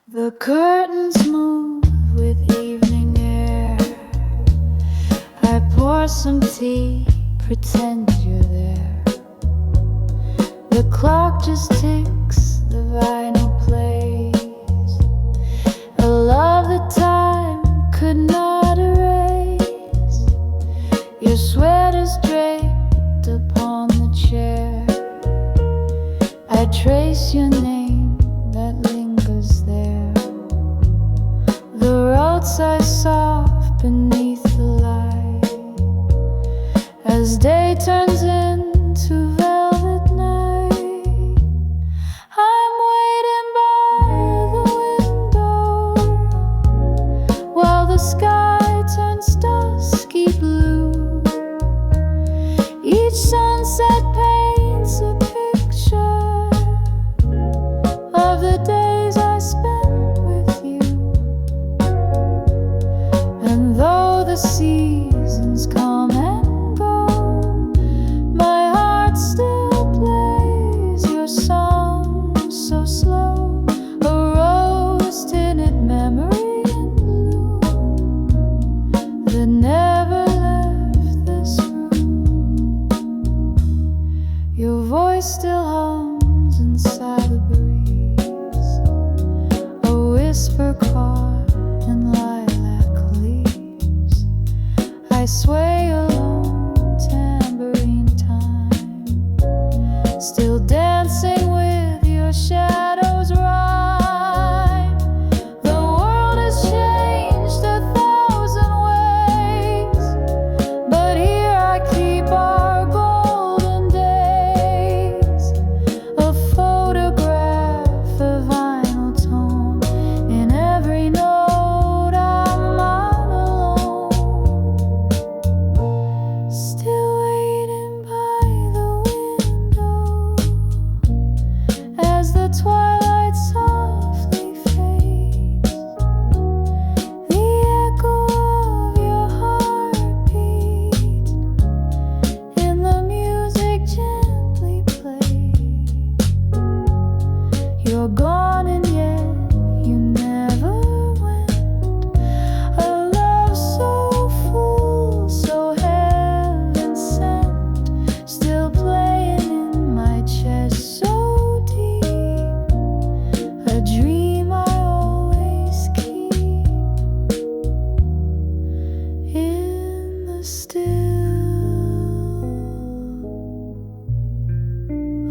The curtains move with evening air. I pour some tea, pretend you're there. The clock just ticks, the vinyl plays a love that time could not erase. Your sweater's draped upon the chair. I trace your name that lingers there. The roadside soft beneath the light, as day turns into velvet night. I'm waiting by the window while the sky turns dusky blue. Each sunset paints a picture of the days I spent with you. And though the seasons come and go, my heart still plays your song so slow. A rose-tinted memory in blue that never left this room. Your voice still hums inside the breeze, a whisper caught in lilac leaves. I sway along tambourine time, still dancing with your shadows rhyme. The world has changed 1,000 ways, but here I keep our golden days. A photograph, a vinyl tone, in every note I'm not alone. Still waiting by the window as the twilight softly fades. The echo of your heartbeat in the music gently played. You're gone and yet you never went. A love so full, so heaven sent, still playing in my chest so deep. A dream I always keep in the still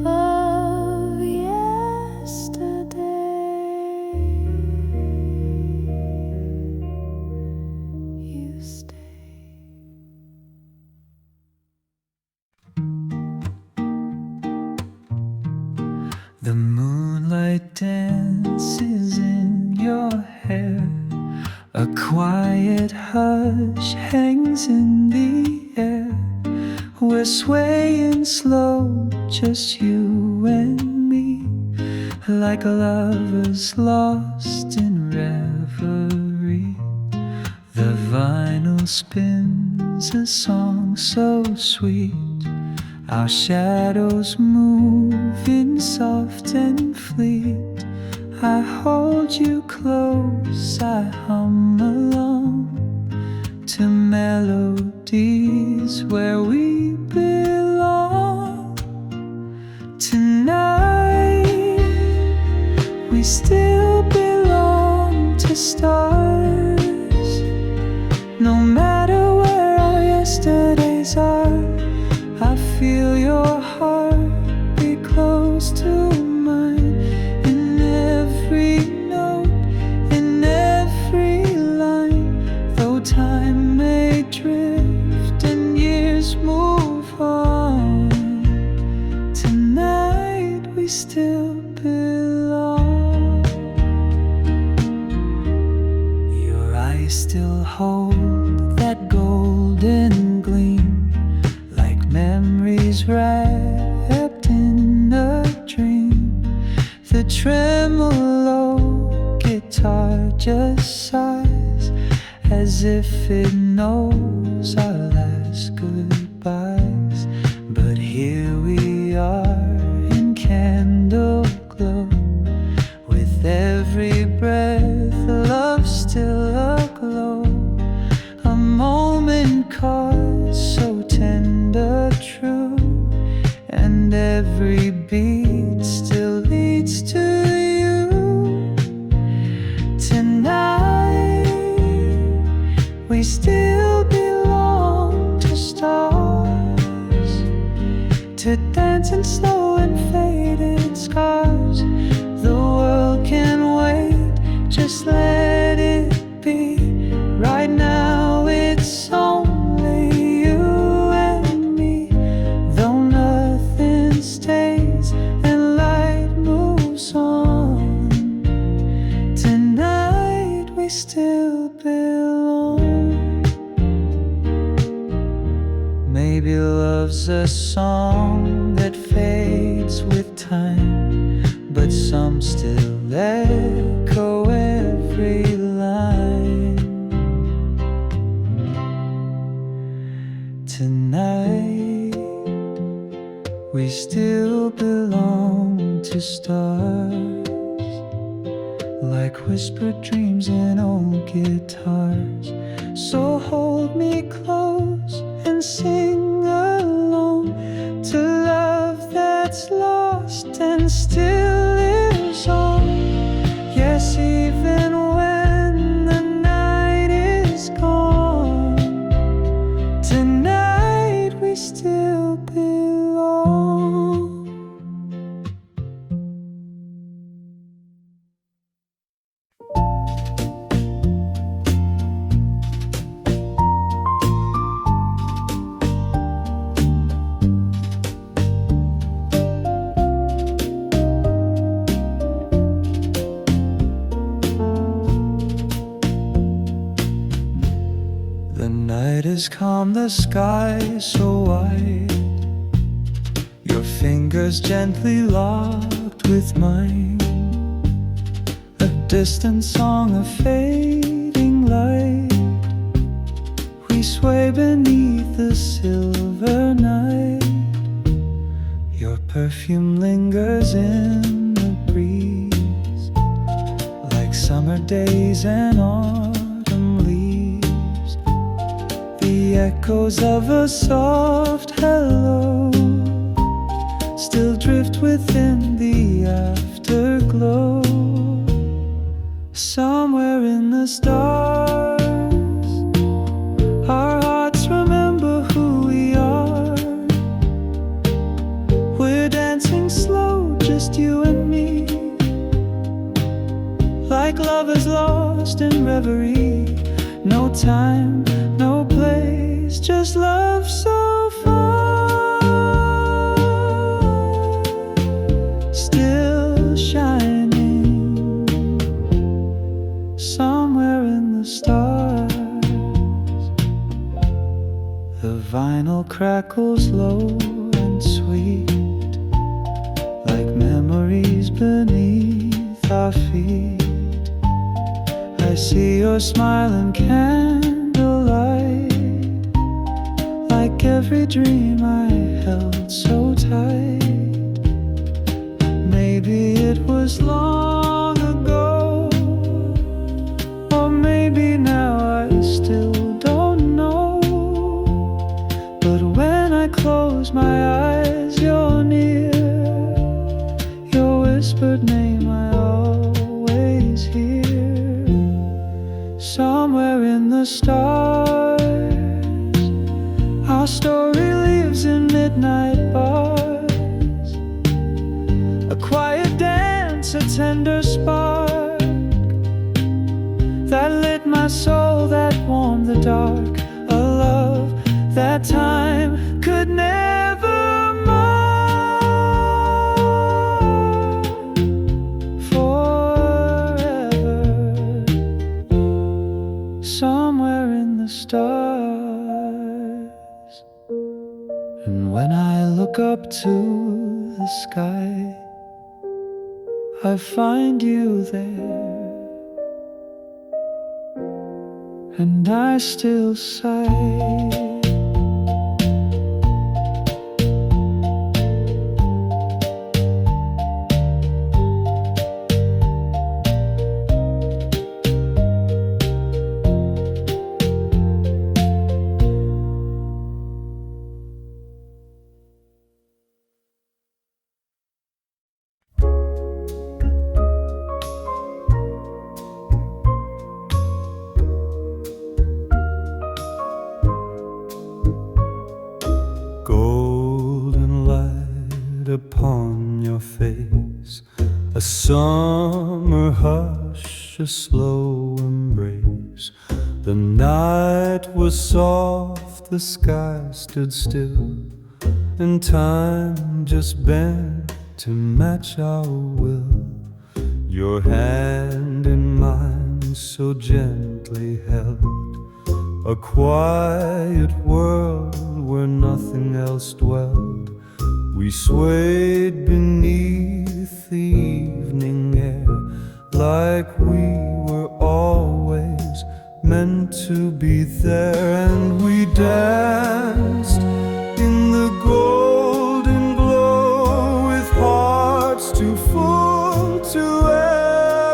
of yesterday. You stay. The moonlight dances in your hair. A quiet hush hangs in the air. We're swaying slow, just you and me, like lovers lost in reverie. The vinyl spins a song so sweet. Our shadows move in soft and fleet. I hold you close, I hum along to melodies where we belong. Tonight we still belong to stars. No matter where our yesterdays are, I feel your heart be close to mine. In every note, in every line, though time may drift and years move on, tonight we still belong. Your eyes still hold that golden gleam, like memories wrapped in a dream. The tremolo guitar just sighs as if it knows our last goodbyes. But here we are in candle glow, with every every breath, love still aglow. A moment caught so tender, true, and every beat still leads to you. Tonight we still belong to stars, to dance in slow and faded scars. The world can wait, just let it be. Right now it's only you and me. Though nothing stays and light moves on, tonight we still belong. Maybe love's a song that fades with time, but some still echo every line. Tonight we still belong to stars, like whispered dreams in old guitars. So hold me close and sing along to love that's lost and still lives on. Yes, even when the night is gone, tonight we still belong. The night is calm, the sky so wide, your fingers gently locked with mine. A distant song, a fading light, we sway beneath the silver night. Your perfume lingers in the breeze, like summer days and autumn leaves. The echoes of a soft hello still drift within the afterglow. Somewhere in the stars, our hearts remember who we are. We're dancing slow, just you and me, like lovers lost in reverie. No time, no place, just love so far, still shining somewhere in the stars. The vinyl crackles low and sweet, like memories beneath our feet. I see your smile in candlelight, like every dream I held so tight. Maybe it was long ago, or maybe now, I still don't know. But when I close my eyes, you're near, your whispered name I always hear. Somewhere in the stars, our story lives in midnight bars. A quiet dance, a tender spark that lit my soul, that warmed the dark. A love that time could never mar. Forever, somewhere in the stars. And when I look up to the sky, I find you there, and I still sigh. summer hush, a slow embrace. The night was soft, the sky stood still, and time just bent to match our will. Your hand in mine so gently held, a quiet world where nothing else dwelled. We swayed beneath the evening air, like we were always meant to be there. And we danced in the golden glow, with hearts too full to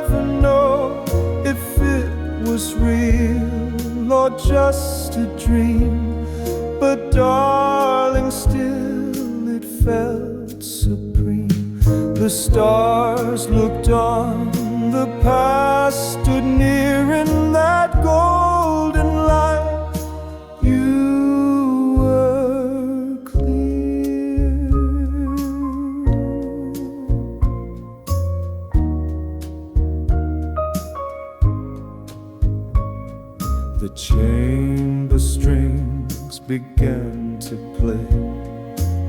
ever know if it was real or just a dream. But darling, still it felt supreme. The stars looked on, the past stood near in that golden light. You were clear. The chamber strings began to play,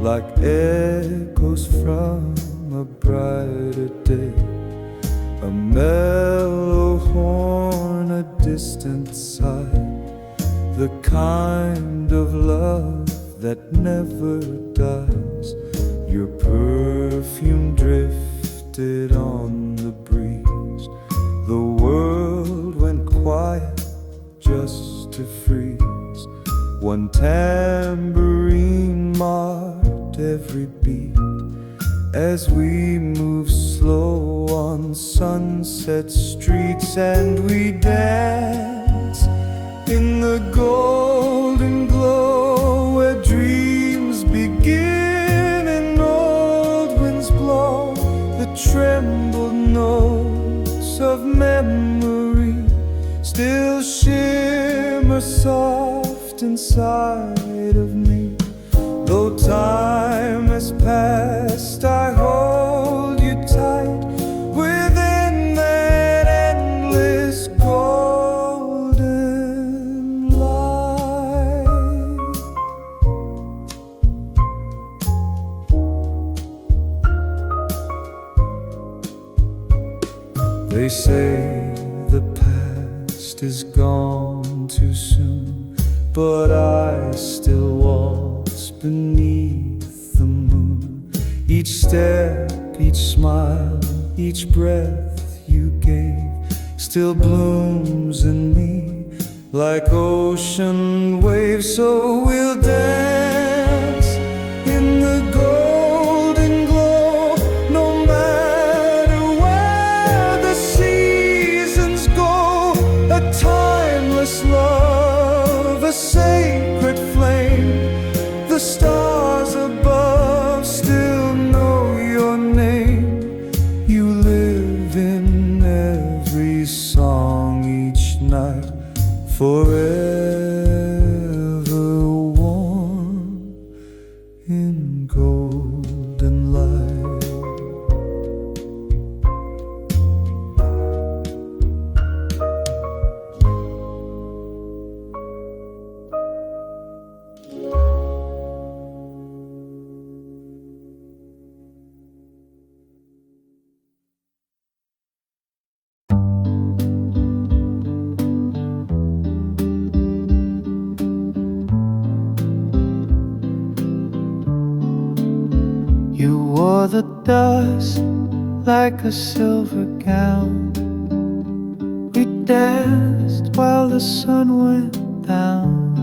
like echoes from a brighter day. A mellow horn, a distant sigh, the kind of love that never dies. Your perfume drifted on the breeze. The world went quiet just to freeze. One tambourine marked every beat as we moved slow on sunset streets. And we danced in the golden glow, where dreams begin and old winds blow. The trembled notes of memory still shimmer soft inside of me. Though time has passed, I hold you tight within that endless golden light. They say the past is gone too soon, but I still waltz beneath the moon. Each step, each smile, each breath you gave still blooms in me like ocean waves. So we'll dance in the golden glow, no matter where the seasons go. A timeless love, a sacred flame. The stars above still know your name. You live in every song each night, forever warm in golden light. You wore the dust like a silver gown. We danced while the sun went down.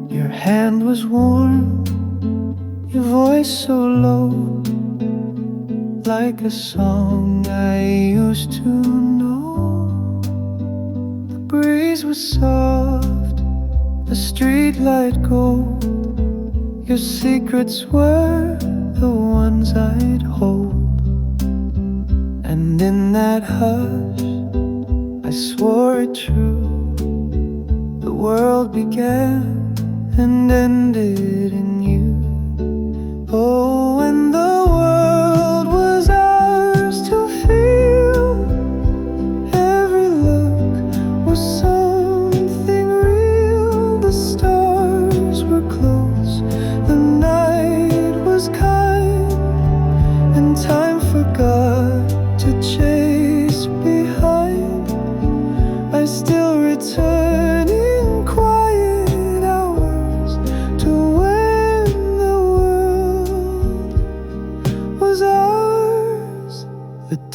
Your hand was warm, your voice so low, like a song I used to know. The breeze was soft, the streetlight gold. Your secrets were the ones I'd hold. And in that hush, I swore it true. The world began and ended in you. Oh, and the world was ours to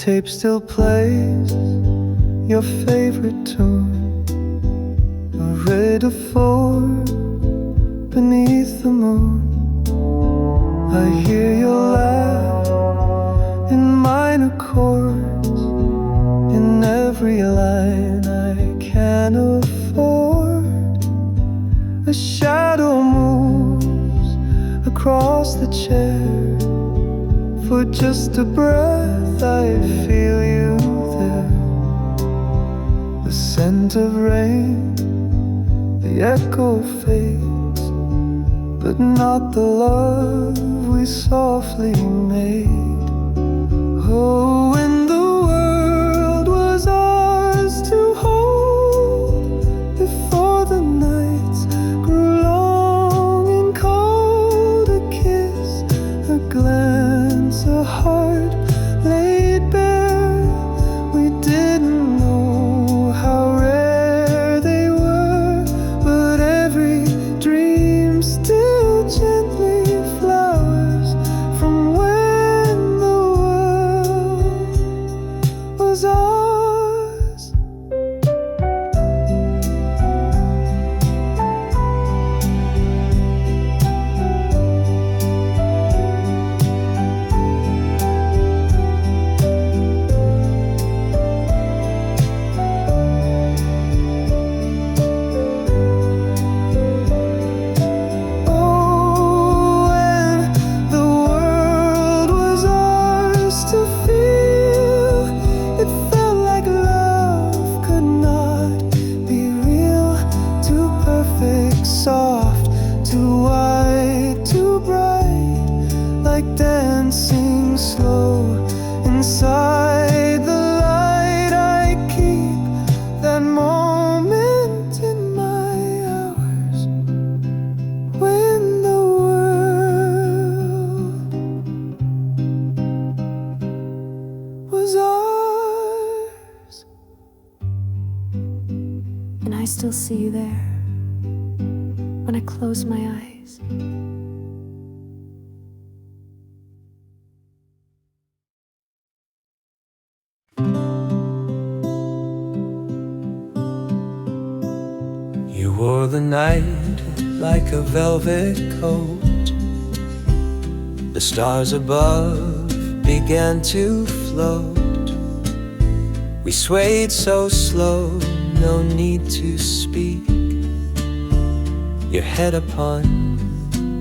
tape still plays your favorite tune, a red four beneath the moon. I hear your laugh in minor chords, in every line I can afford. A shadow moves across the chair. For just a breath I feel you there. The scent of rain, the echo fades, but not the love we softly made. Oh, when the world was ours to hold, before the nights grew long and cold, a kiss, a glance, a heart laid bare. We didn't know how rare they were, but every dream still gently flowers from when the world was ours. Oh, when the world was ours to feel, it felt like love could not be real. Too perfect, soft, too wide, too bright, like dancing slow inside the light. I keep that moment in my hours when the world was ours. And I still see you there when I close my eyes. You wore the night like a velvet coat. The stars above began to float. We swayed so slow, no need to speak. Your head upon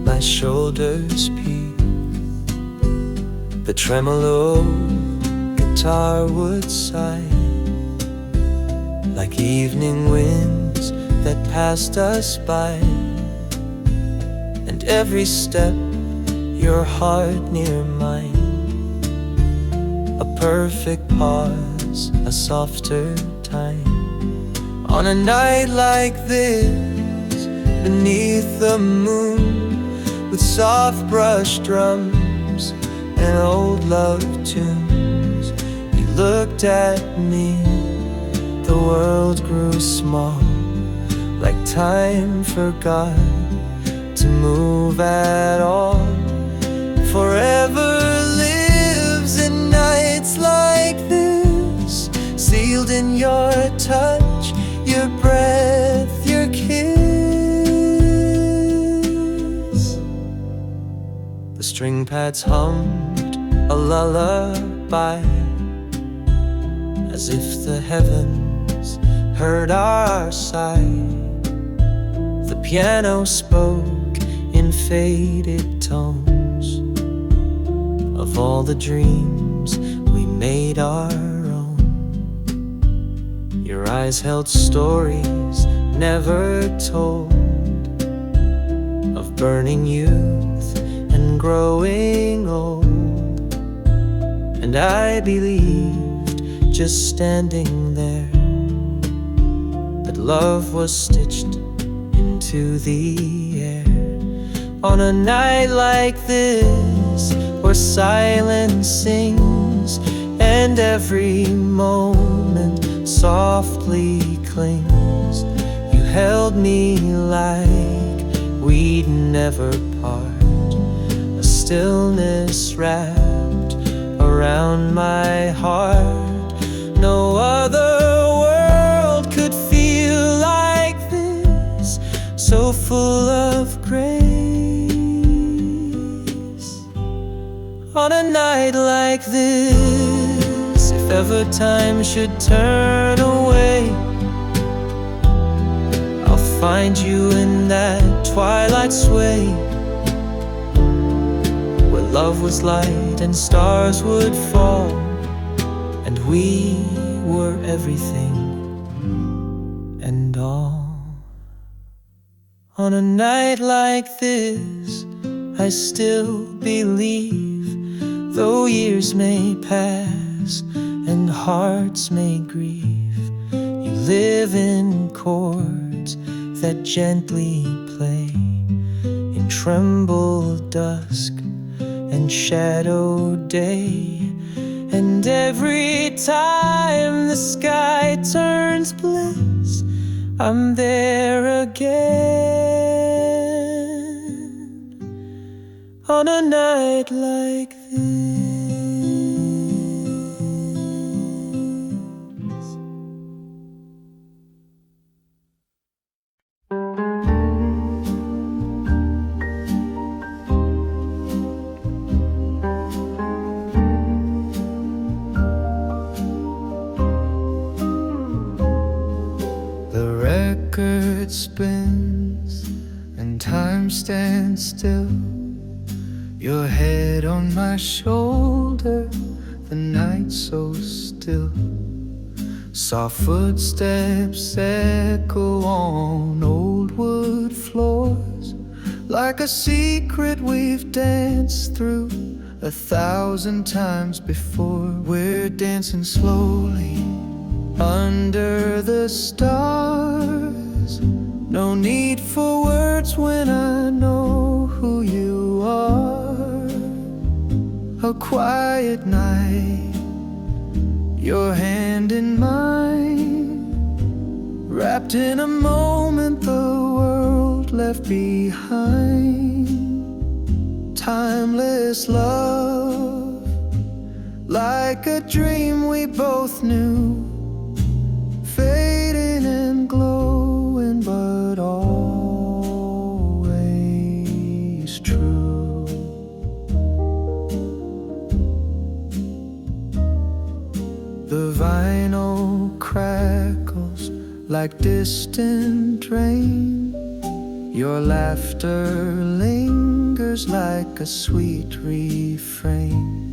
my shoulders peak. The tremolo guitar would sigh, like evening winds that passed us by. And every step, your heart near mine, a perfect pause, a softer time. On a night like this, beneath the moon, with soft brush drums and old love tunes, you looked at me, the world grew small, like time forgot to move at all. Forever lives in nights like this, sealed in your touch, your breath, your kiss. The string pads hummed a lullaby, as if the heavens heard our sigh. The piano spoke in faded tones of all the dreams we made our own. Your eyes held stories never told, of burning youth and growing old. And I believed, just standing there, that love was stitched into the air. On a night like this, where silence sings and every moment softly clings, you held me like we'd never part, a stillness wrapped around around my heart. No other world could feel like this, so full of grace. On a night like this, if ever time should turn away, I'll find you in that twilight sway, where love was light and stars would fall, and we were everything and all. On a night like this, I still believe, though years may pass and hearts may grieve, you live in chords that gently play in trembled dusk and shadowed day. And every time the sky turns bliss, I'm there again on a night like this. The record spins and time stands still, your head on my shoulder, the night so still. Soft footsteps echo on old wood floors, like a secret we've danced through 1,000 times before. We're dancing slowly under the stars. No need for words when I know who you are. A quiet night, your hand in mine, wrapped in a moment the world left behind. Timeless love, like a dream we both knew, fading and glowing, but always true. The vinyl crackles like distant rain, your laughter lingers like a sweet refrain.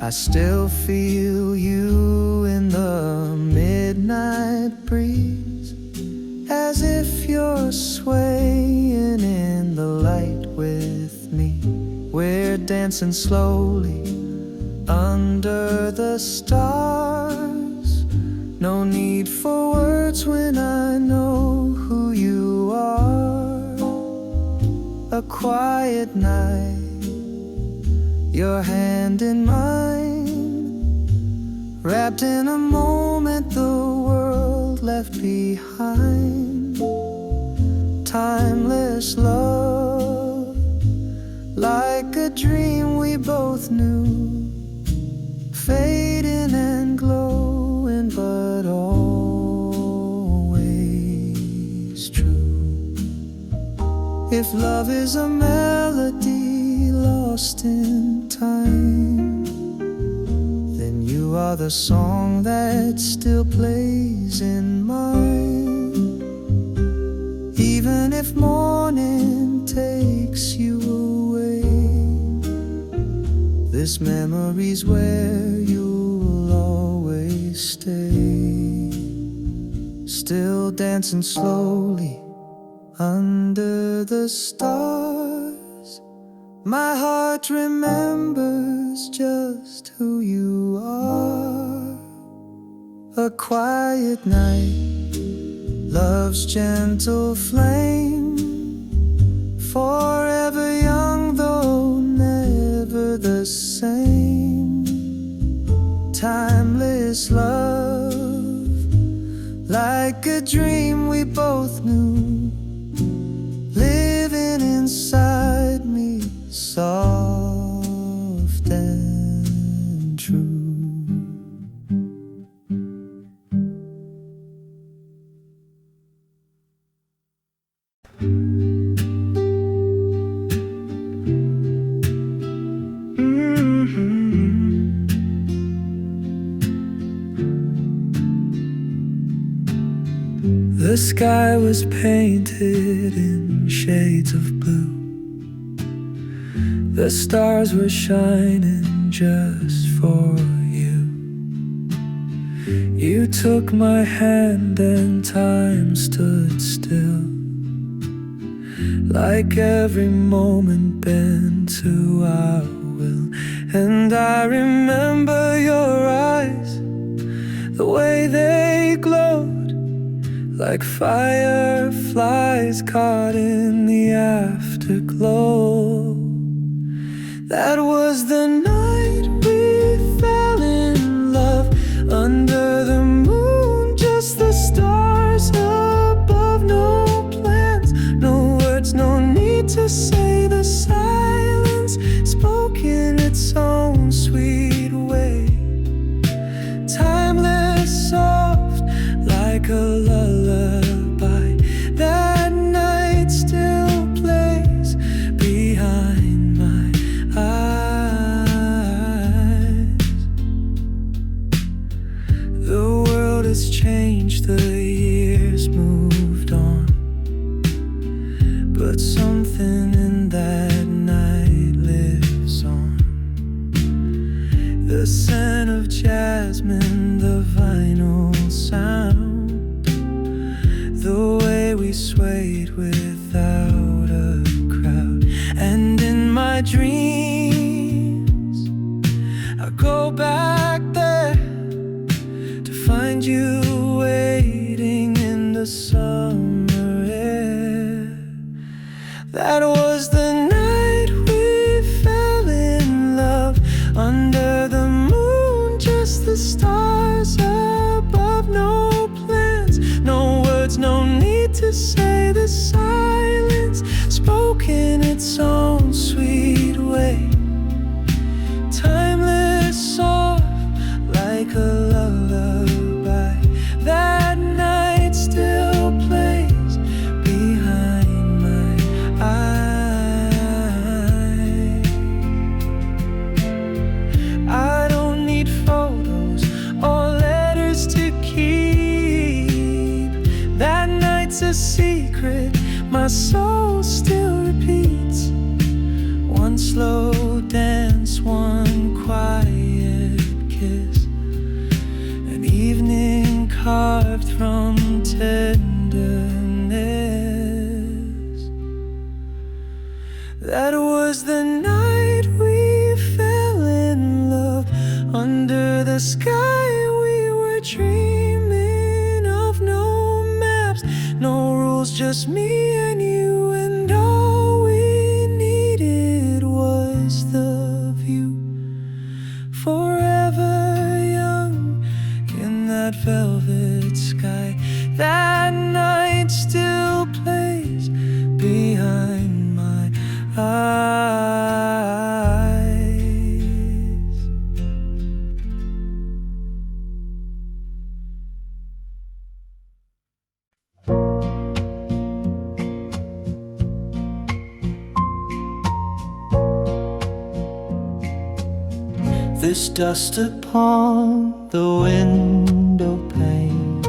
I still feel you in the midnight breeze, as if you're swaying in the light with me. We're dancing slowly under the stars. No need for words when I know who you are. A quiet night, your hand in mine, wrapped in a moment the world left behind. Timeless love, like a dream we both knew, fading and glowing, but always true. If love is a melody lost in time, then you are the song that still plays in mine. Even if morning takes you away, this memory's where you'll always stay. Still dancing slowly under the stars, my heart remembers just who you are. A quiet night, love's gentle flame, forever young though never the same. Timeless love, like a dream we both knew, living inside me, soft and The sky was painted in shades of blue. The stars were shining just for you. You took my hand and time stood still, like every moment bent to our will. And I remember your eyes, the way they glowed, like fireflies caught in the afterglow. That was the night we fell in love, under the moon, just the stars above. No plans, no words, no need to say. The silence spoke in its own sweet way, timeless, soft, like a lullaby. That night still plays behind my eyes. The world has changed, the years moved on, but something in that night lives on. The scent of jasmine, the vinyl sound, the way we swayed without a crowd. And in my dreams, I go back there to find you waiting in the summer air. That was the night we fell in love, under the moon, just the stars above. No plans, no words, no need to say. The silence spoke in its own sweet way, timeless, soft, like a lullaby. That night still plays behind my eyes. I don't need photos or letters to keep. That night's a secret my soul still repeats. One slow dance, one quiet kiss, an evening carved from tenderness. That was the night we fell in love, under the sky we were dreaming of. No maps, no rules, just me and you, and all we needed was the view. Forever young in that velvet sky, that night still plays behind my eyes. There's dust upon the window pane,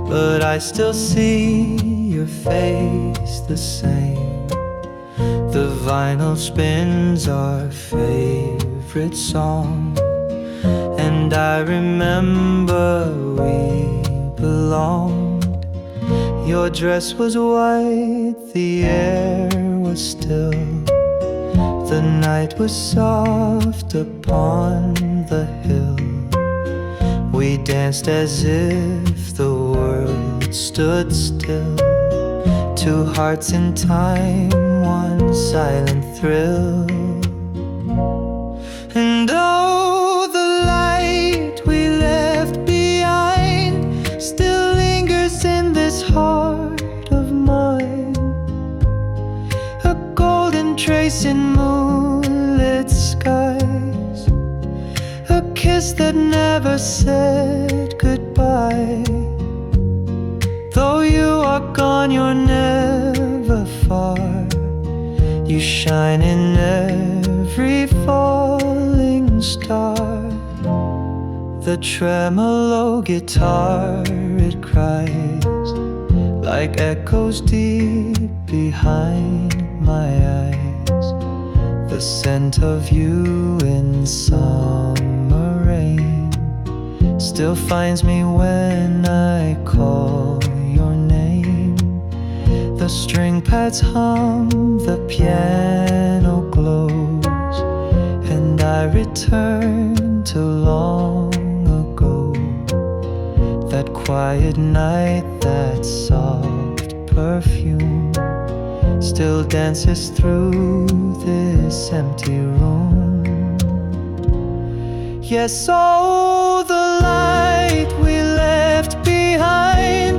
but I still see your face the same. The vinyl spins our favorite song, and I remember we belonged. Your dress was white, the air was still, the night was soft upon the hill. We danced as if the world stood still, two hearts in time, one silent thrill. And oh, the light we left behind still lingers in this heart of mine, a golden trace in moonlit skies, a kiss that never said goodbye. Though you are gone, you're never far. You shine in every falling star. The tremolo guitar, it cries, like echoes deep behind my eyes. The scent of you in summer rain still finds me when I call your name. The string pads hum, the piano glows, and I return to long ago. That quiet night, that soft perfume still dances through this empty room. Yes, oh, the light we left behind,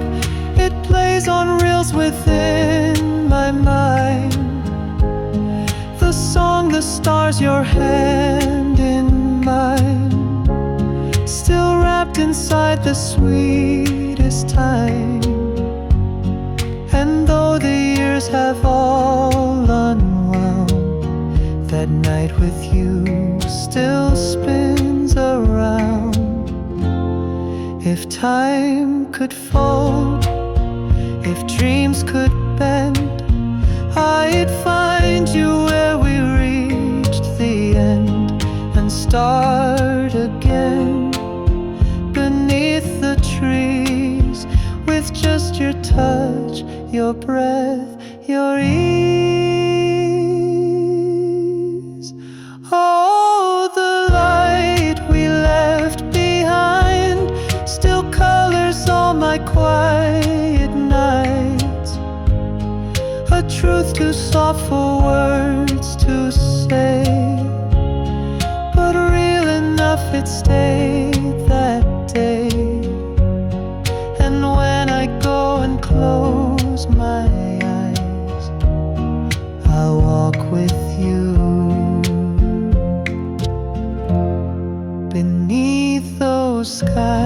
it plays on reels within my mind. The song, the stars, your hand in mine, still wrapped inside the sweetest time. And though the years have all unwound, that night with you still spins around. If time could fold, if dreams could bend, I'd find you where we reached the end and start again beneath the trees, with just your touch, your breath, your ease. Oh, the light we left behind still colors all my quiet nights. A truth too soft for words to say, but real enough it stayed that day. And when I go and close my eyes, I'll walk with you beneath those skies.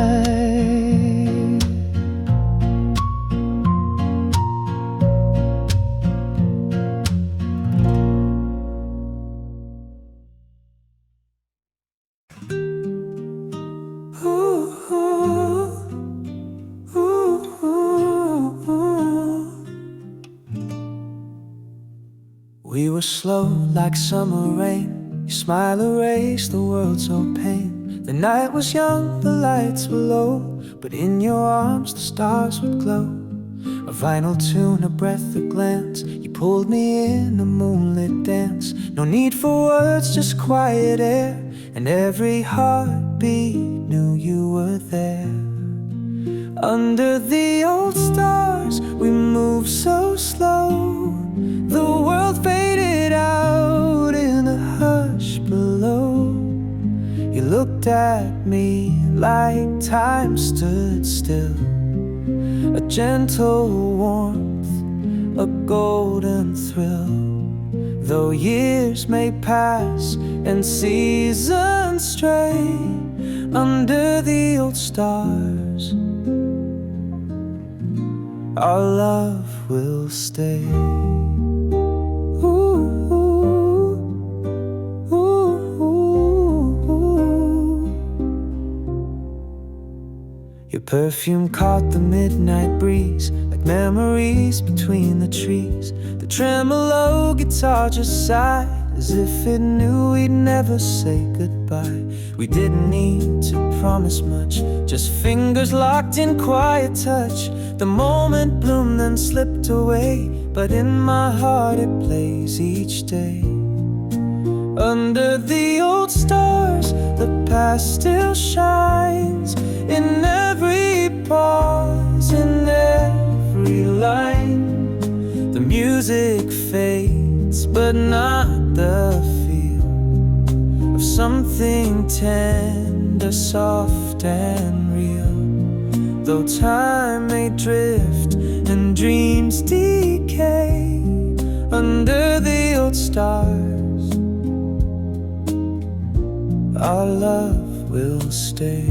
We were slow like summer rain. Your smile erased the world's old pain. The night was young, the lights were low, but in your arms the stars would glow. A vinyl tune, a breath, a glance, you pulled me in a moonlit dance. No need for words, just quiet air, and every heartbeat knew you were there. Under the old stars, we moved so slow. The world faded out in the hush below. You looked at me like time stood still. A gentle warmth, a golden thrill. Though years may pass and seasons stray, under the old stars, our love will stay. Your perfume caught the midnight breeze, like memories between the trees. The tremolo guitar just sighed, as if it knew we'd never say goodbye. We didn't need to promise much, just fingers locked in quiet touch. The moment bloomed then slipped away, but in my heart it plays each day. Under the old stars, the past still shines, in every pause, in every line. The music fades, but not the feel of something tender, soft and real. Though time may drift and dreams decay, under the old stars, our love will stay.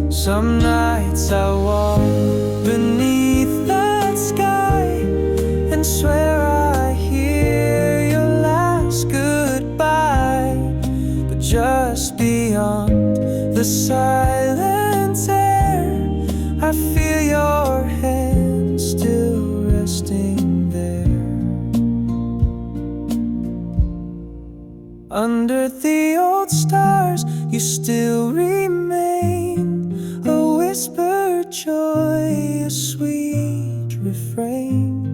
Some nights I walk beneath that sky and swear I hear your last goodbye. But just beyond the silent air, I feel your hand still resting there. Under the old stars, you still remain, a whispered joy, a sweet refrain.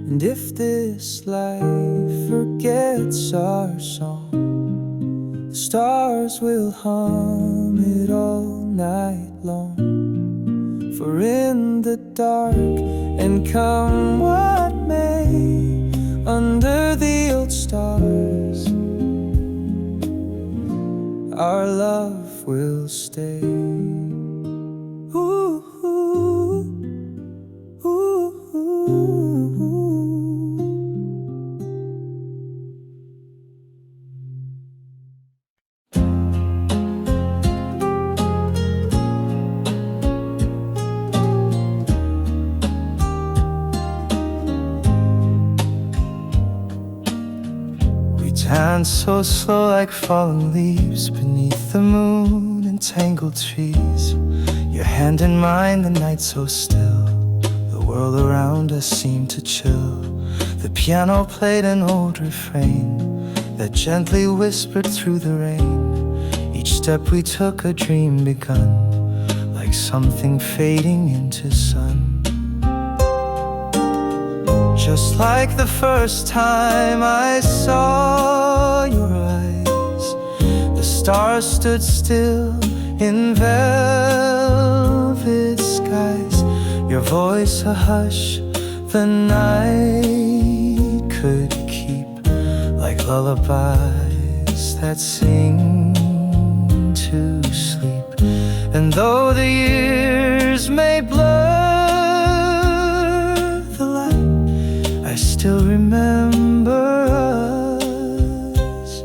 And if this life forgets our song, the stars will hum it all night long. For in the dark, and come what may, under the old stars, our love will stay. Ooh, ooh, ooh, ooh. We dance so slow like fallen leaves beneath the moon and tangled trees. Your hand in mine, the night so still, the world around us seemed to chill. The piano played an old refrain that gently whispered through the rain. Each step we took, a dream begun, like something fading into sun. Just like the first time I saw your eyes, the stars stood still in velvet skies. Your voice a hush the night could keep, like lullabies that sing to sleep. And though the years may blur the light, I still remember us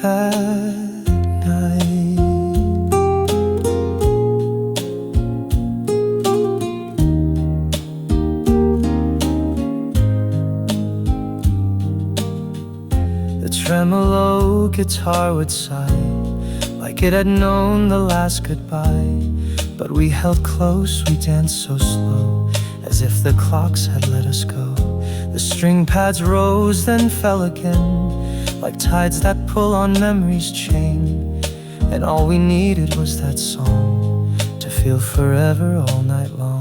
that night. The tremolo guitar would sigh, like it had known the last goodbye. But we held close, we danced so slow, as if the clocks had let us go. The string pads rose, then fell again, like tides that pull on memory's chain. And all we needed was that song to feel forever all night long.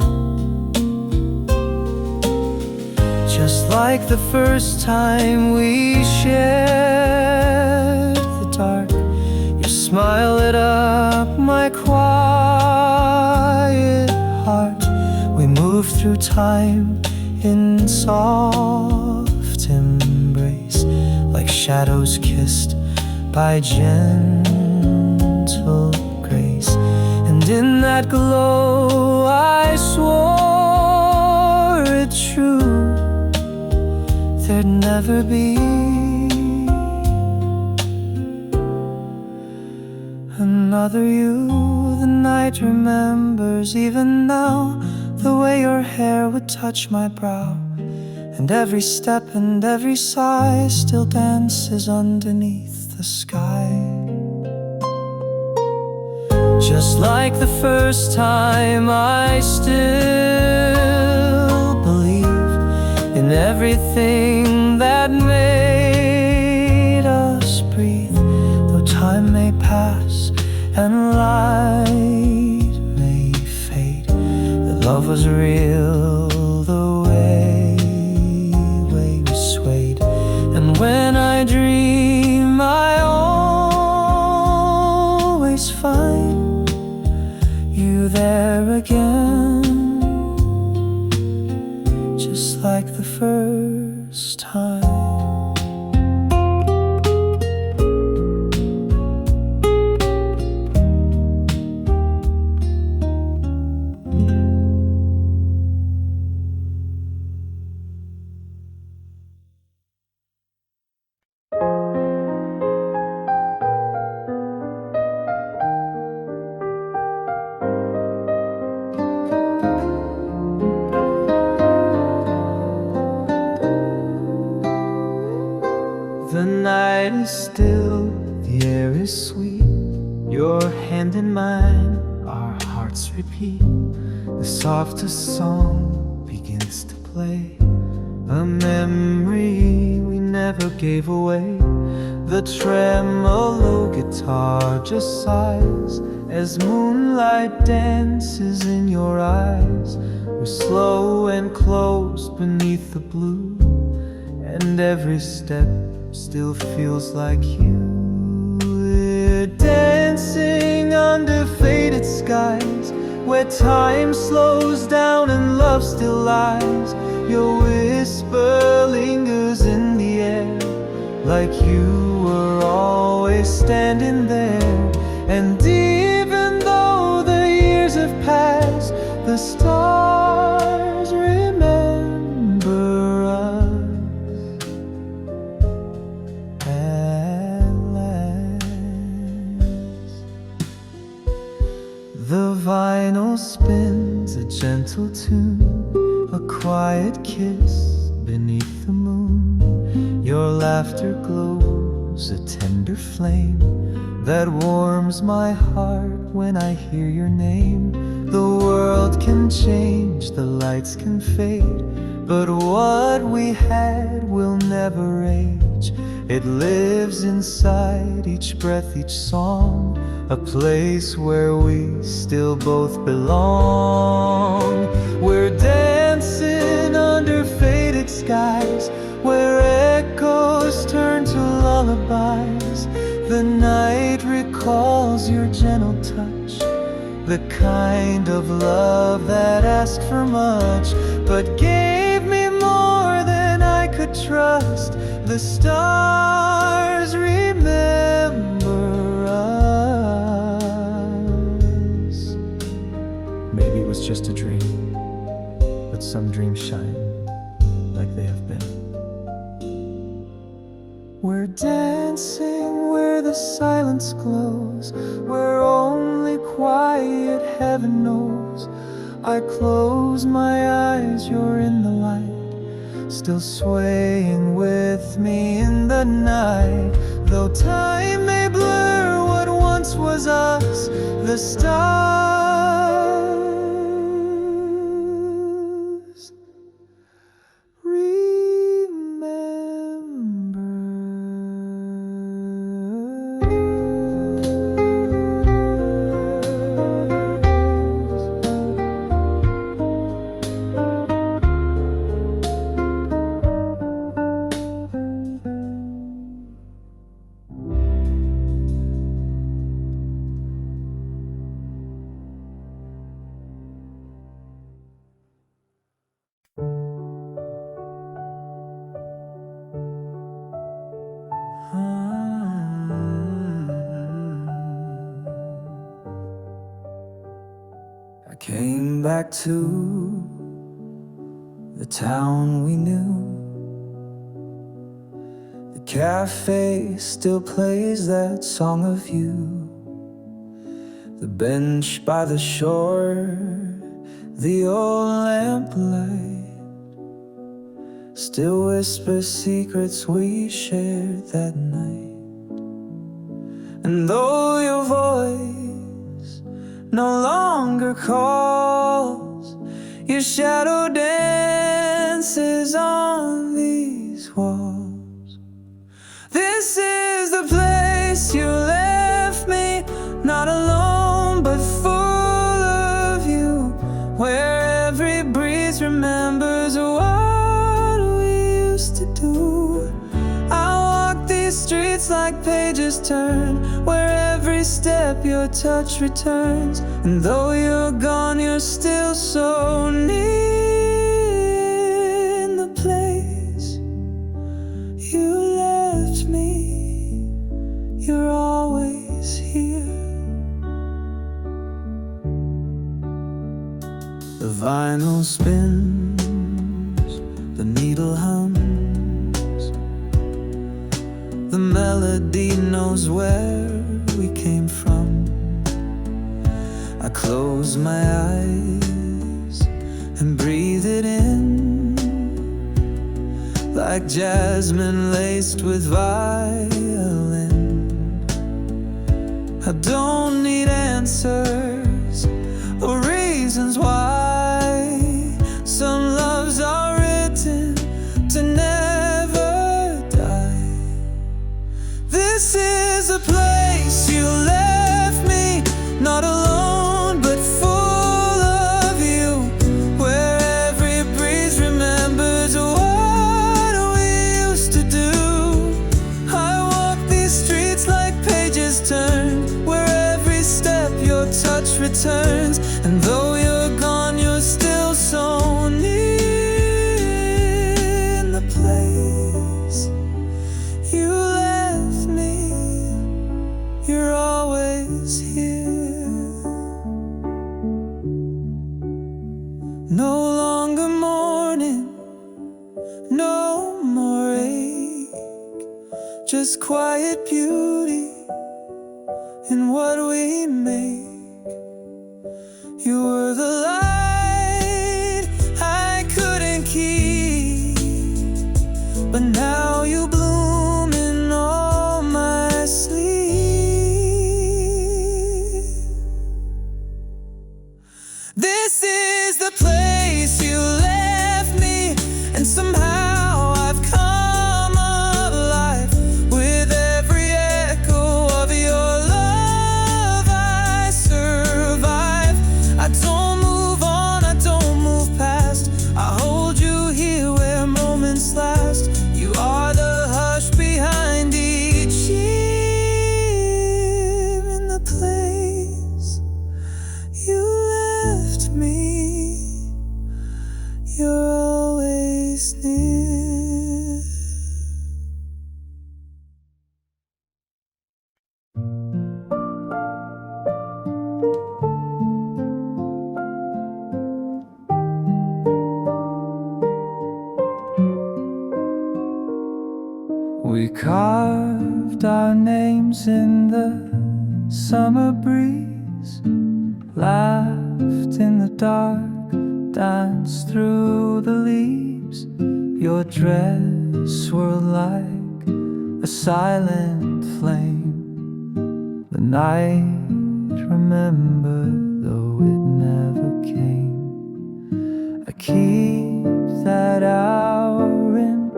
Just like the first time we shared the dark, your smile lit up my quiet heart. We moved through time in soft embrace, like shadows kissed by gentle grace. And in that glow I swore it true, there'd never be another you. The night remembers even now the way your hair would touch my brow, and every step and every sigh still dances underneath the sky. Just like the first time, I still believe in everything that made us breathe. Though time may pass and light may fade, the love was real the way we swayed. And when I dream, I always find you there again, just like the first time. The night is still, the air is sweet. Your hand in mine, our hearts repeat. The softest song begins to play, a memory we never gave away. The tremolo guitar just sighs as moonlight dances in your eyes. We're slow and close beneath the blue, and every step still feels like you. We're dancing under faded skies, where time slows down and love still lies. Your whisper lingers in the air, like you were always standing there. And even though the years have passed, the stars remember us at last. The vinyl spins a gentle tune, a quiet kiss beneath the moon. Your laughter glows, a tender flame that warms my heart when I hear your name. The world can change, the lights can fade, but what we had will never age. It lives inside each breath, each song, a place where we still both belong. We're dancing under faded skies, where echoes turn to lullabies. The night recalls your gentle touch, the kind of love that asked for much, but gave me more than I could trust. The stars remember us. Maybe it was just a dream, but some dreams shine like they have been. We're dancing where the silence glows, where only quiet heaven knows. I close my eyes, you're in the light, still swaying with me in the night. Though time may blur what once was us, the stars I came back to the town we knew. The cafe still plays that song of you. The bench by the shore, the old lamplight still whispers secrets we shared that night. And though your voice no longer calls, your shadow dances on these walls. This is the place you left me, not alone but full of you, where every breeze remembers what we used to do. I walk these streets like pages turn, where every step your touch returns. And though you're gone, you're still so near. In the place you left me, you're always here. The vinyl spins, the needle hums, the melody knows where we came from. I close my eyes and breathe it in, like jasmine laced with violin. I don't need answers, the place you left me, not alone but full of you, where every breeze remembers what we used to do. I walk these streets like pages turn, where every step your touch returns, and though you're gone, you're still so near. In the place you left me, you're always here. No longer mourning, no more ache, just quiet beauty in what we make. You were the light I couldn't keep, but now you bloom in all my sleep. This is the place you left me, and somehow I've come alive with every echo of your love. I survive. I don't move on, I don't move past. I hold you here where moments last. You are the hush behind each year. In the place you left me, you're always near. We carved our names in the summer breeze, laughed in the dark, danced through the leaves. Your dress swirled like a silent flame. The night, remember, though it never came. I keep that hour in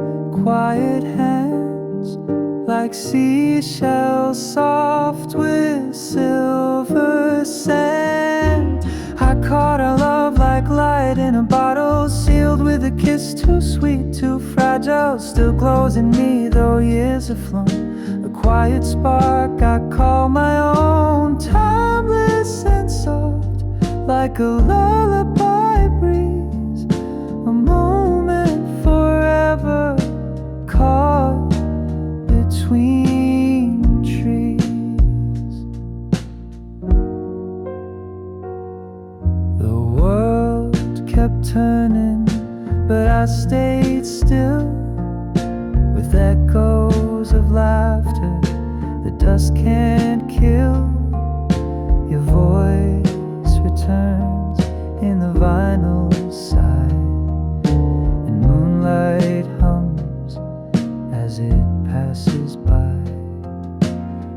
quiet hands, like seashells soft with silver sand. I caught our love like light in a bottle, sealed with a kiss too sweet, too fragile. Still glows in me though years have flown. A quiet spark I call my own, timeless and soft, like a lullaby breeze. A moment forever caught between trees. The world kept turning, but I stayed still, with echoes of laughter the dust can't kill. Your voice returns in the vinyl side, and moonlight hums as it passes by.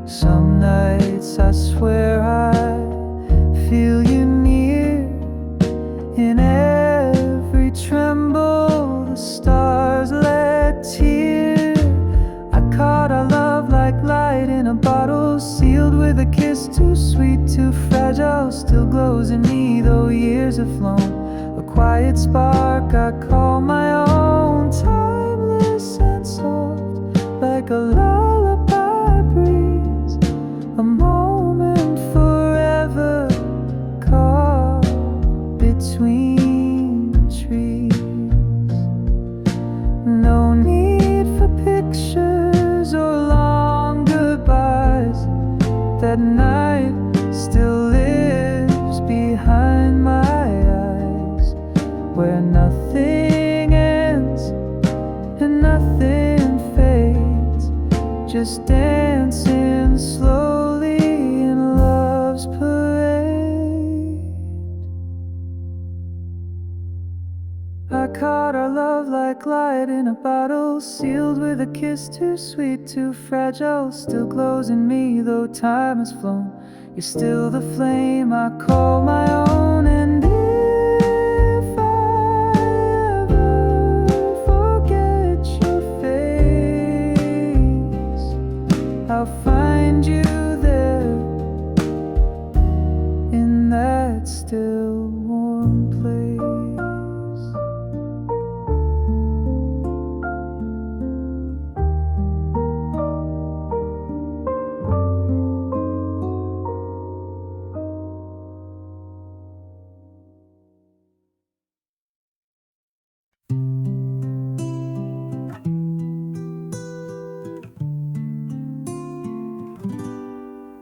Some nights I swear I feel you near, in every tremble the stars let tear. I caught our love like light in a bottle, sealed with a kiss too sweet, too fragile. Still glows in me though years have flown. A quiet spark I call my own, timeless and soft, like a lullaby breeze. A moment forever caught between trees. No need for pictures or long goodbyes. That night still lives behind my eyes, where nothing ends and nothing fades, just dancing slowly in love's parade. I caught our love like light in a bottle, sealed with a kiss too sweet, too fragile. Still glows in me though time has flown. You're still the flame I call my own. And if I ever forget your face, I'll find find you there in that still warm place.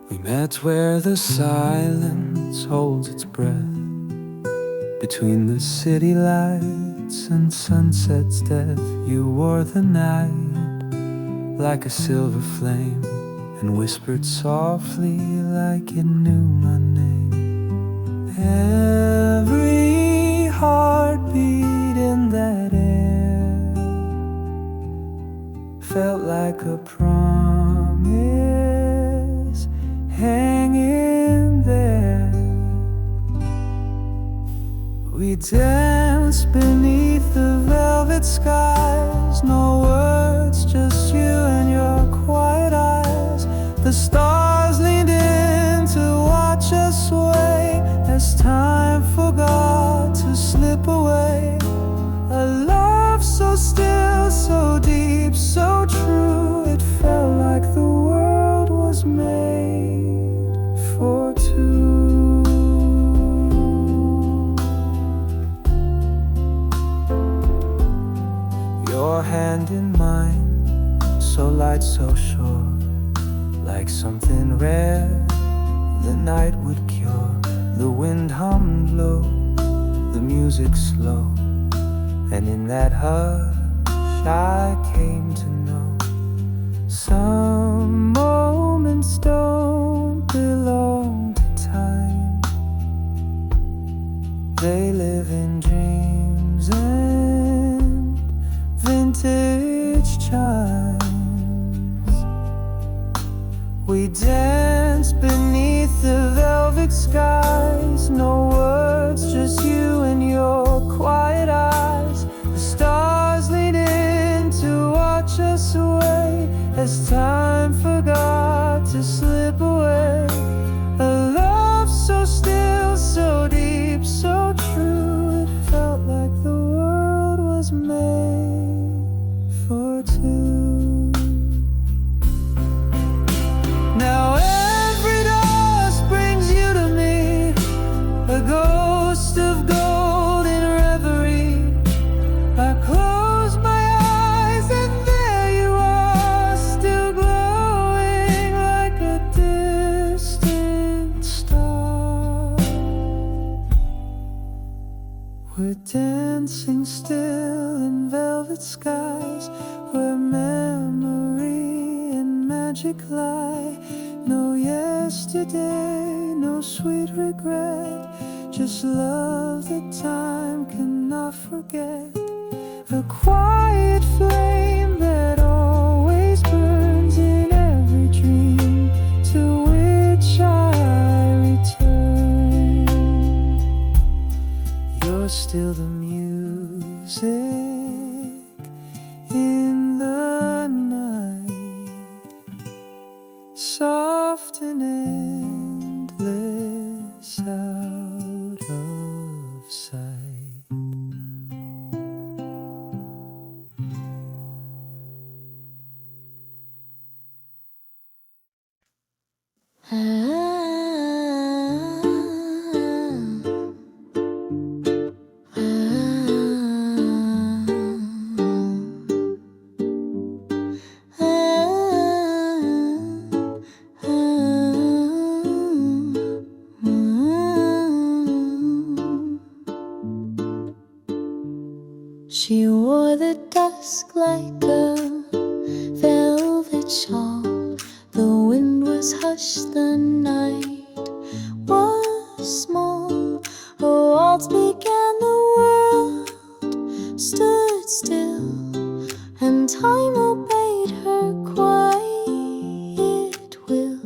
We met where the silence holds its breath, between the city lights and sunset's death. You wore the night like a silver flame, and whispered softly like it knew my name. Every heartbeat in that air felt like a promise hanging there. We danced beneath the velvet skies, no words, just you and your quiet eyes. The stars leaned in to watch us sway as time forgot to slip away. A love so still, so deep, so true, it felt like the world was made for two. Your hand in mine, so light, so sure, like something rare the night would cure. The wind hummed low, the music slow, and in that hush I came to know some moments don't belong to time. They live in dreams and vintage chimes. We danced beneath the velvet skies, no words, just you and your quiet eyes. The stars leaned in to watch us away as time forgot to slip away. A love so still, so deep, so true, it felt like the world was made for two. Now every dusk brings you to me, a ghost of golden reverie. I close my eyes and there you are, still glowing like a distant star. We're dancing still in velvet skies, where memory and magic lie. No yesterday, no sweet regret, just love that time cannot forget. A quiet flame that always burns in every dream to which I return. You're still the music in the night, soft and endless out of sight. She wore the dusk like a velvet shawl. The wind was hushed, the night was small. A waltz began, the world stood still, and time obeyed her quiet will.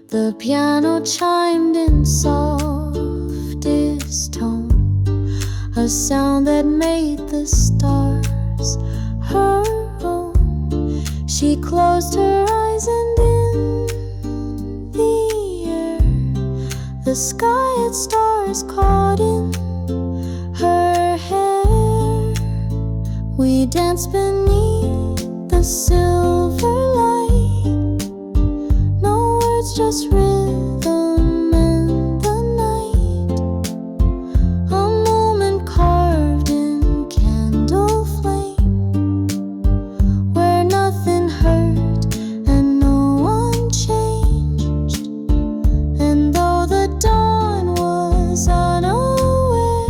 The piano chimed in softest tone, a sound that made the stars her own. She closed her eyes and in The sky had stars caught in her hair. We danced beneath the silver light. No words, just rhythm and the night. A moment carved in candle flame, where nothing hurt and no one changed. And though the dawn was unaware,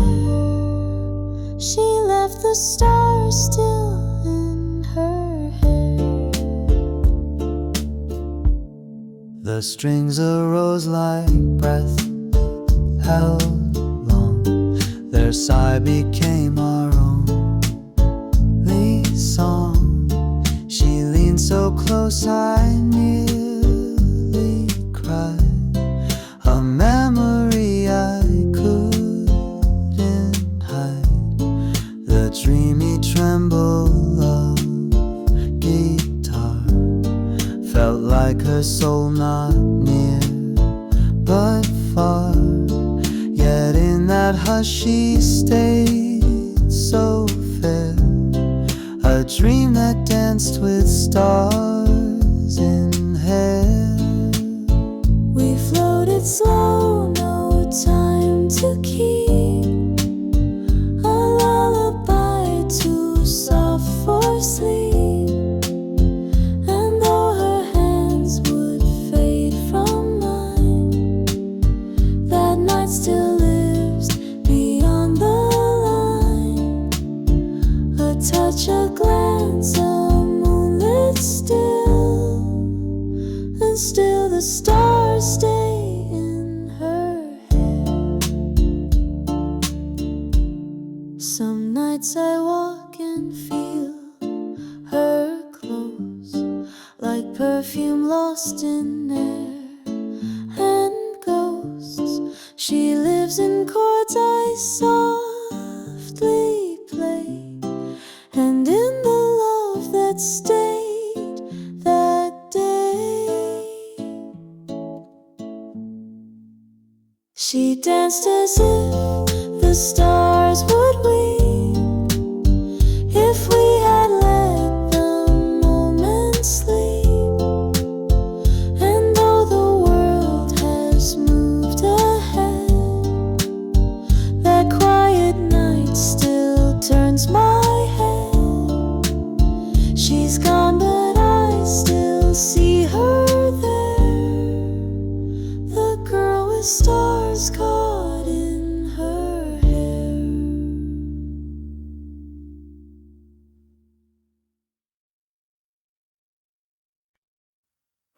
she left the stars still in her hair. The strings arose like breath held long. Their sigh became our only song. She leaned so close I nearly cried. A memory I couldn't hide. The dreamy tremble of guitar felt like her soul, not near but far. Yet in that hush she stayed so fair, a dream that danced with stars in hair. We floated slow, no time to keep, a lullaby too soft for sleep. And though her hands would fade from mine, that night still lives beyond the line. A touch, a glance, a moonlit still, and still the stars stay in her hair. Some nights I walk and feel her close, like perfume lost in air and ghosts. She lives in chords I softly play, and in the love that stayed that day. She danced as if the stars would weep, if we had let the moment sleep. And though the world has moved ahead, that quiet night still turns my head. She's gone, but I still see her there, the girl with stars caught in her hair.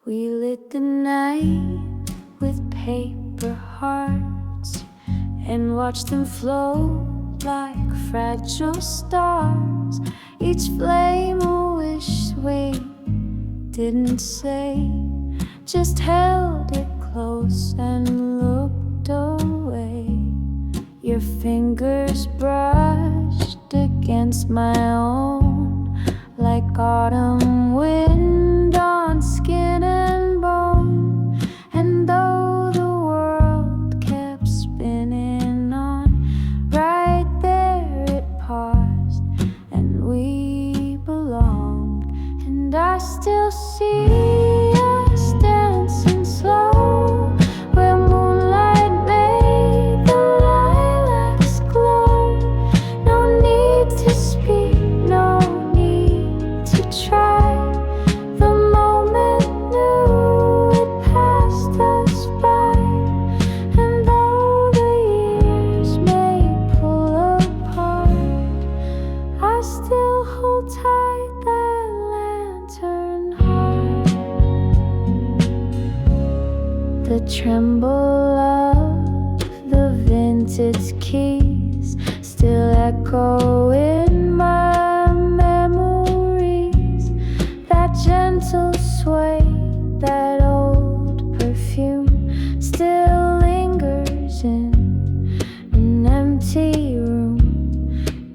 We lit the night with paper hearts and watched them float like fragile stars. Each flame a wish we didn't say, just held it close and looked away. Your fingers brushed against my own, like autumn wind on skin and bone. And though the world kept spinning on, right there it paused, and we belonged. And I still see us dancing slow, where moonlight made the lilacs glow. No need to speak, no need to try. The moment knew it passed us by. And though the years may pull apart, I still hold tight that lantern heart. The tremble of the vintage keys still echo in my memories. That gentle sway, that old perfume still lingers in an empty room.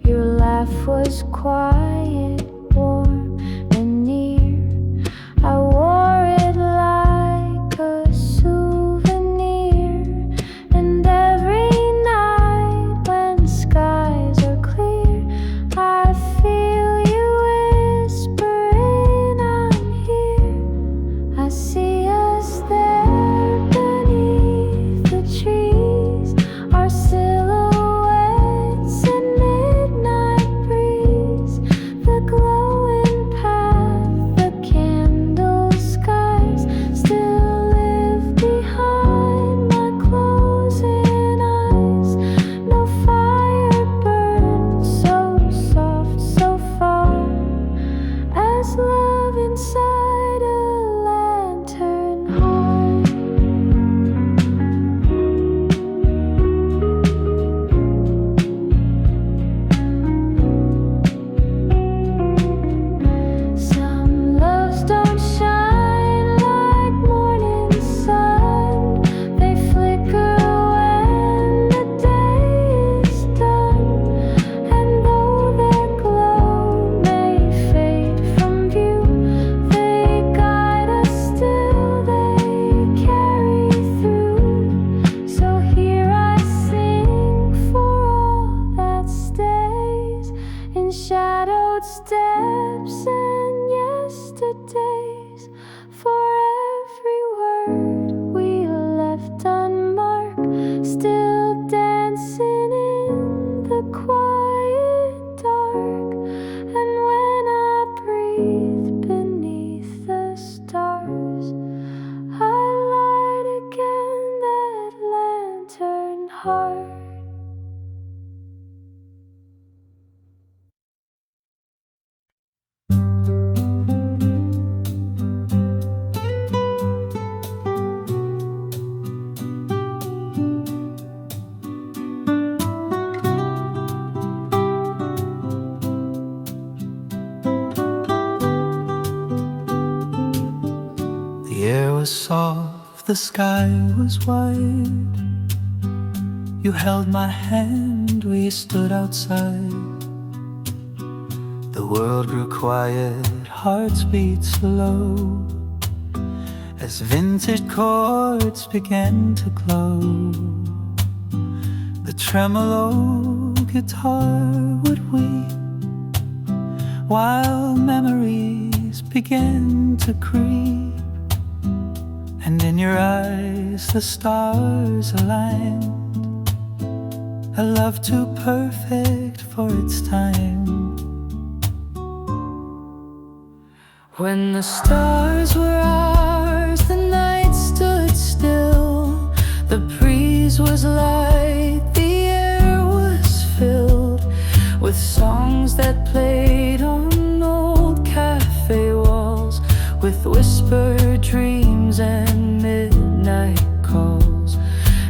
Your laugh was quiet, warm and near. I wore it like a souvenir, heart. The air was soft, the sky was wide. You held my hand, we stood outside. The world grew quiet, hearts beat slow, as vintage chords began to glow. The tremolo guitar would weep, while memories began to creep. And in your eyes the stars aligned, a love too perfect for its time. When the stars were ours, the night stood still. The breeze was light, the air was filled with songs that played on old cafe walls, with whispered dreams and midnight calls.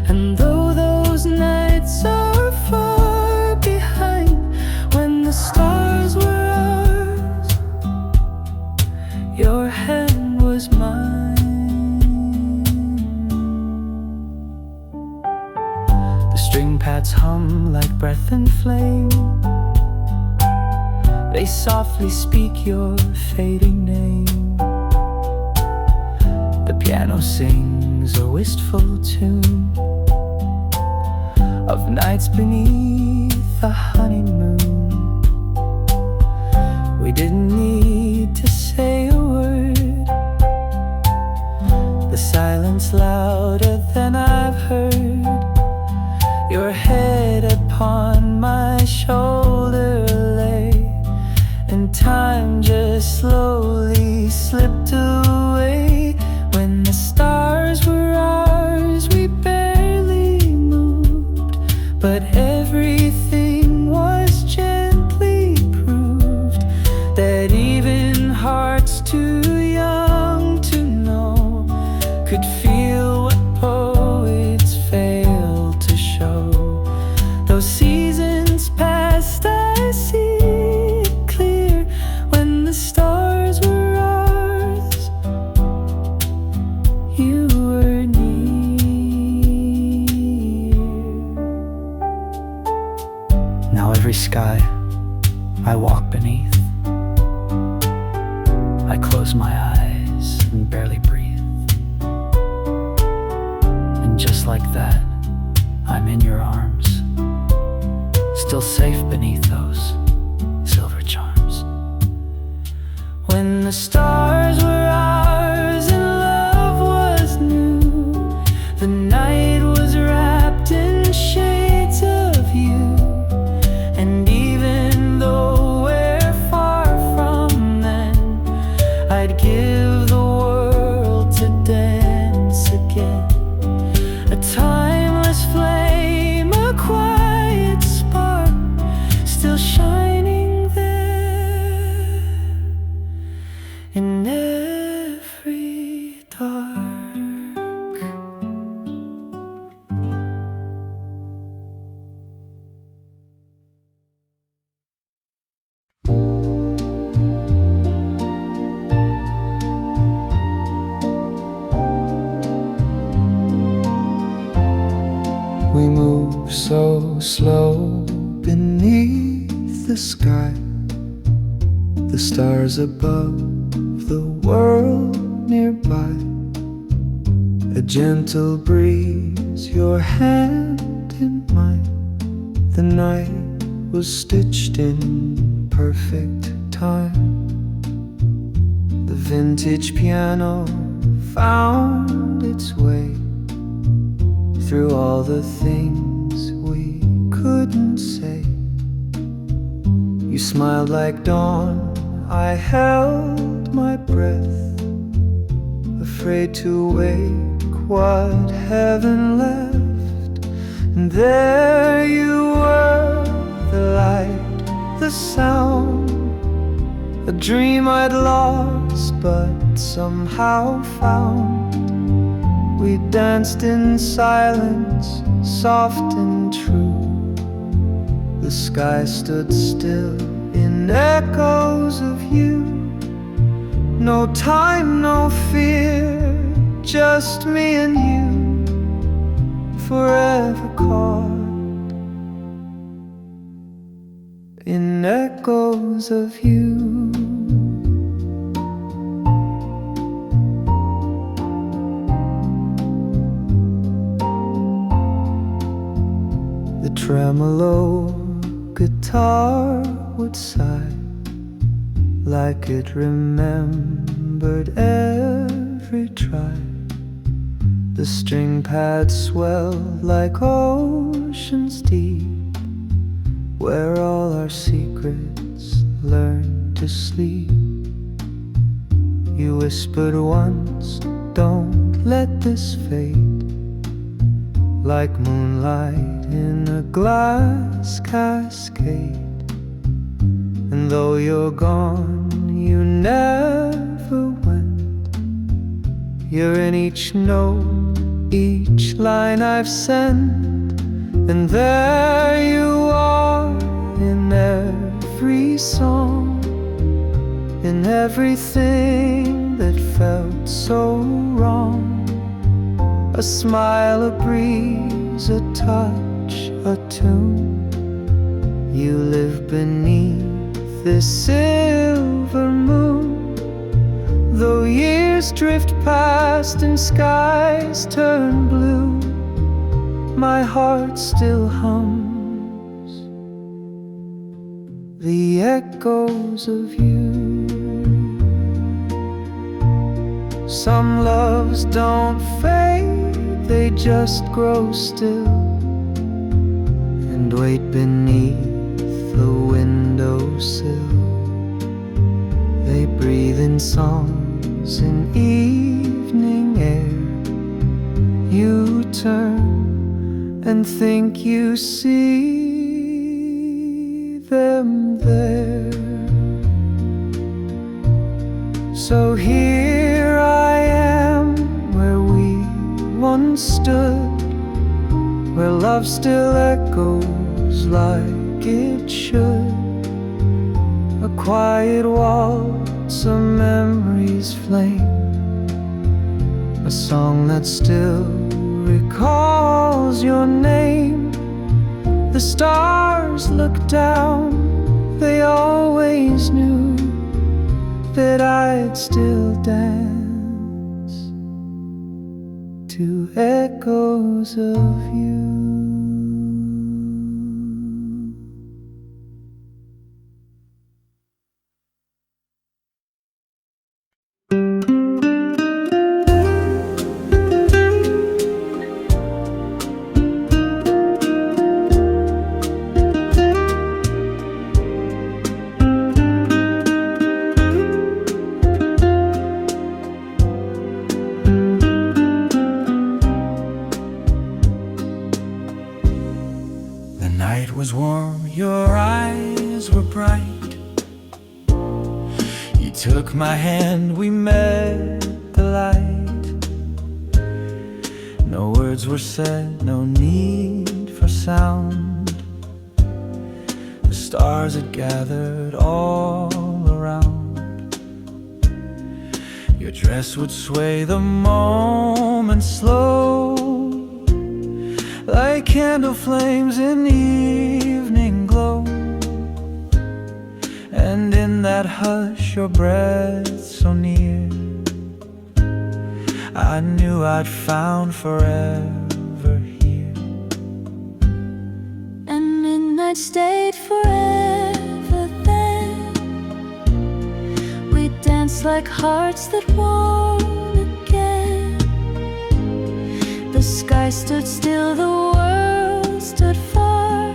And though those nights are far behind, when the stars were ours, your hand was mine. The string pads hum like breath and flame, they softly speak your fading name. The piano sings a wistful tune of nights beneath the honeymoon. We didn't need to say a word, the silence louder than I've heard. Your head upon my shoulder lay, and time just slowly slipped away. When the stars were ours, we barely moved, but everything was gently proved that even hearts too young to know could feel what poets fail to show. Those seasons past, I see it clear. When the stars were ours, you were near. Now every sky I walk beneath, I close my eyes and barely breathe. And just like that, I'm in your arms, still safe beneath those silver charms. When the stars were ours and love was new, the night was wrapped in shades of you. And even though we're far from then, I'd give the world to dance again. A timeless flame, a quiet spark, still shining there in every dark. We move so slow beneath the sky, the stars above, the world nearby. A gentle breeze, your hand in mine. The night was stitched in perfect time. The vintage piano found its way through all the things we couldn't say. You smiled like dawn, I held my breath, afraid to wake what heaven left And there you were, the light, the sound, a dream I'd lost but somehow found. We danced in silence, soft and true. The sky stood still in echoes of you. No time, no fear, just me and you, forever caught in echoes of you. The tremolo guitar would sigh like it remembered every try. The string pads swell like oceans deep, where all our secrets learn to sleep. You whispered once, don't let this fade, like moonlight in a glass cascade. And though you're gone, you never went. You're in each note, each line I've sent. And there you are, in every song, in everything that felt so wrong. A smile, a breeze, a touch, a tune. You live beneath this silver moon. Though years drift past and skies turn blue, my heart still hums the echoes of you. Some loves don't fade, they just grow still and wait beneath the windowsill. They breathe in songs in evening air. You turn and think you see them there. So here I am, where we once stood, where love still echoes like it should. A quiet waltz, a memory's flame, a song that still recalls your name. The stars look down, they always knew that I'd still dance to echoes of you. The night was warm, your eyes were bright. You took my hand, we met the light. No words were said, no need for sound. The stars had gathered all around. Your dress would sway the moment slow, like candle flames in evening glow. And in that hush, your breath so near, I knew I'd found forever here. And midnight stayed forever then. We danced like hearts that won't again. The sky stood still, the world stood far,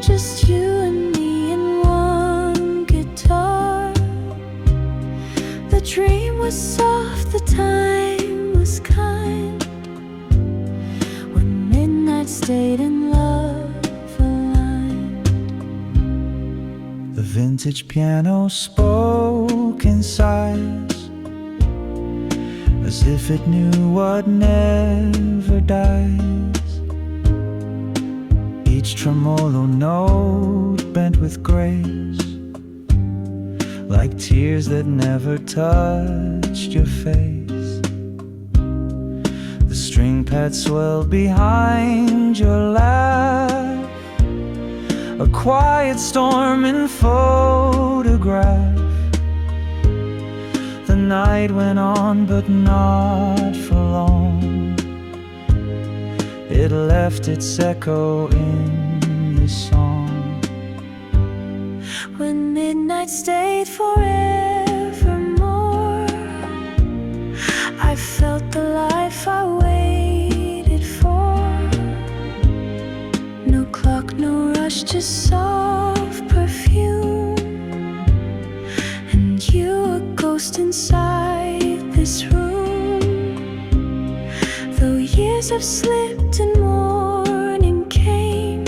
just you and me and one guitar. The dream was soft, the time was kind. When midnight stayed in love aligned. The vintage piano spoke in sighs, as if it knew what never dies. Each tremolo note bent with grace, like tears that never touched your face. The string pad swelled behind your laugh, a quiet storm in photograph. The night went on, but not for long. It left its echo in this song. When midnight stayed forevermore, I felt the life I waited for. No clock, no rush, just soft perfume, and you a ghost inside this room. Though years have slipped and morning came,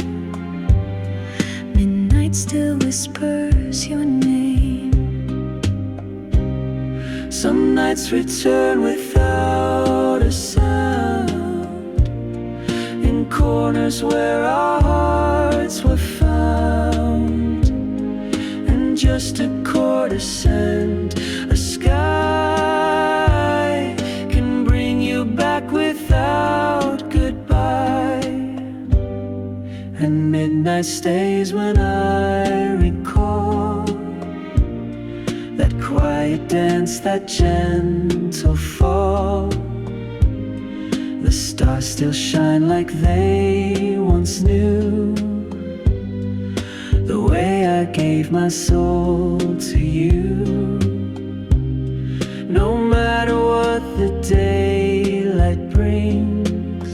midnight still whispers your name. Some nights return without a sound, in corners where our hearts were found, and just a chord ascend, a sky can bring you back without goodbye. And midnight stays when I recall that quiet dance, that gentle fall. The stars still shine like they once knew, the way I gave my soul to you. No matter what the daylight brings,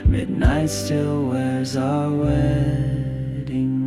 midnight still wears our wedding